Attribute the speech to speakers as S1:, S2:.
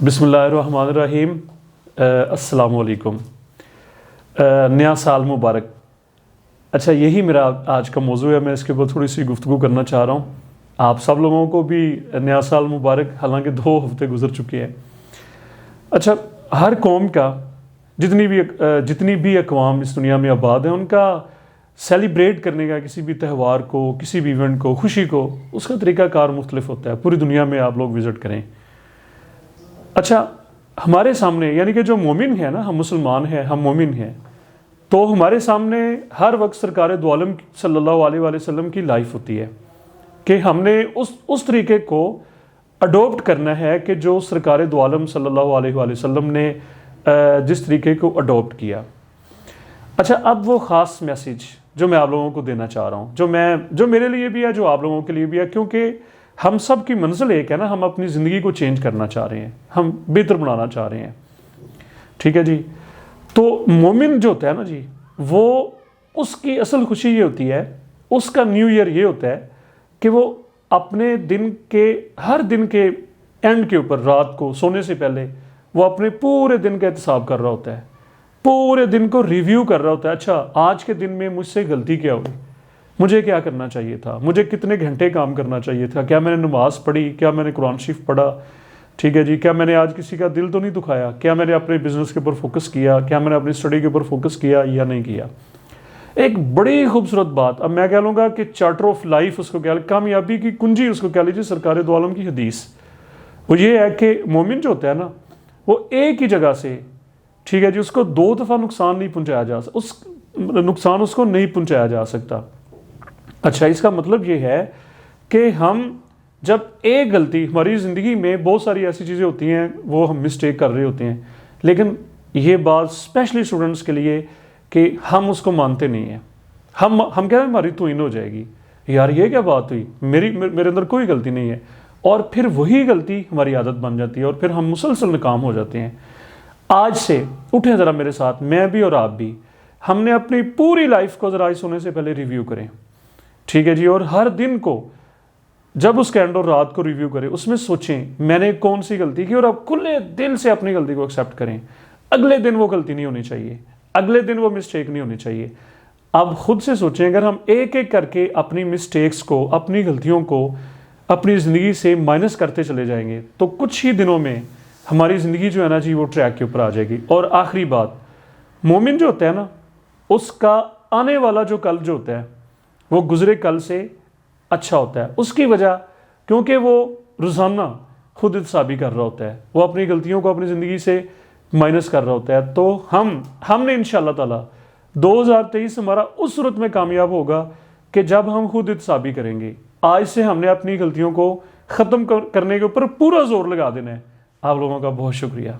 S1: बिस्मिल्लाहिर्रहमानिर्रहीम। अस्सलाम वालेकुम। नया साल मुबारक। अच्छा, यही मेरा आज का मौजू है। मैं इसके ऊपर थोड़ी सी गुफ्तगू करना चाह रहा हूँ। आप सब लोगों को भी नया साल मुबारक, हालांकि 2 हफ्ते गुजर चुके हैं। अच्छा, हर कौम का जितनी भी अक़वाम इस दुनिया में आबाद है, उनका सेलिब्रेट करने का किसी भी त्यौहार को, किसी भी इवेंट को, खुशी को, उसका तरीक़ाकार मुख्तलिफ होता है। पूरी दुनिया में आप लोग विज़िट करें। अच्छा, हमारे सामने यानी कि जो मोमिन है ना, हम मुसलमान हैं, हम मोमिन हैं, तो हमारे सामने हर वक्त सरकार दो आलम सल्लल्लाहु अलैहि वसल्लम की लाइफ होती है कि हमने उस तरीके को अडोप्ट करना है कि जो सरकार दो आलम सल्लल्लाहु अलैहि वसल्लम ने जिस तरीके को अडोप्ट किया। अच्छा, अब वो ख़ास मैसेज जो मैं आप लोगों को देना चाह रहा हूँ, जो मेरे लिए भी है, जो आप लोगों के लिए भी है, क्योंकि हम सब की मंजिल एक है ना। हम अपनी ज़िंदगी को चेंज करना चाह रहे हैं, हम बेहतर बनाना चाह रहे हैं। ठीक है जी। तो मोमिन जो होता है ना जी, वो उसकी असल खुशी ये होती है, उसका न्यू ईयर ये होता है कि वो अपने हर दिन के एंड के ऊपर, रात को सोने से पहले, वो अपने पूरे दिन का एहतसाब कर रहा होता है, पूरे दिन को रिव्यू कर रहा होता है। अच्छा, आज के दिन में मुझसे गलती क्या हुई, मुझे क्या करना चाहिए था, मुझे कितने घंटे काम करना चाहिए था, क्या मैंने नमाज पढ़ी, क्या मैंने कुरान शरीफ पढ़ा, ठीक है जी, क्या मैंने आज किसी का दिल तो नहीं दुखाया, क्या मैंने अपने बिजनेस के ऊपर फोकस किया, क्या मैंने अपनी स्टडी के ऊपर फोकस किया या नहीं किया। एक बड़ी खूबसूरत बात, अब मैं कह लूँगा कि चार्टर ऑफ लाइफ उसको कह, कामयाबी की कुंजी उसको कह लीजिए, सरकार दो आलम की हदीस, वो ये है कि मोमिन जो होता है ना, वो एक ही जगह से, ठीक है जी, उसको 2 दफ़ा नुकसान नहीं पहुँचाया जा सकता, नुकसान उसको नहीं पहुँचाया जा सकता। अच्छा, इसका मतलब ये है कि हम जब एक गलती, हमारी ज़िंदगी में बहुत सारी ऐसी चीज़ें होती हैं, वो हम मिस्टेक कर रहे होते हैं, लेकिन ये बात स्पेशली स्टूडेंट्स के लिए कि हम उसको मानते नहीं हैं। हम कहते हैं हमारी तौहीन हो जाएगी, यार ये क्या बात हुई, मेरे अंदर कोई गलती नहीं है, और फिर वही गलती हमारी आदत बन जाती है और फिर हम मुसलसल नाकाम हो जाते हैं। आज से उठें ज़रा मेरे साथ, मैं भी और आप भी, हमने अपनी पूरी लाइफ को ज़रा सोने से पहले रिव्यू करें। ठीक है जी। और हर दिन को जब उस एंड और रात को रिव्यू करें, उसमें सोचें मैंने कौन सी गलती की, और अब खुले दिल से अपनी गलती को एक्सेप्ट करें। अगले दिन वो गलती नहीं होनी चाहिए, अगले दिन वो मिस्टेक नहीं होनी चाहिए। अब खुद से सोचें, अगर हम एक एक करके अपनी मिस्टेक्स को, अपनी गलतियों को अपनी ज़िंदगी से माइनस करते चले जाएंगे, तो कुछ ही दिनों में हमारी ज़िंदगी जो है ना जी, वो ट्रैक के ऊपर आ जाएगी। और आखिरी बात, मोमिन जो होता है ना, उसका आने वाला जो कल जो होता है, वो गुजरे कल से अच्छा होता है। उसकी वजह, क्योंकि वो रोज़ाना खुद हिसाबी कर रहा होता है, वो अपनी गलतियों को अपनी ज़िंदगी से माइनस कर रहा होता है। तो हमने इंशाअल्लाह ताला 2023 हमारा उस सूरत में कामयाब होगा कि जब हम खुद हिसाबी करेंगे। आज से हमने अपनी गलतियों को ख़त्म करने के ऊपर पूरा जोर लगा देना है। आप लोगों का बहुत शुक्रिया।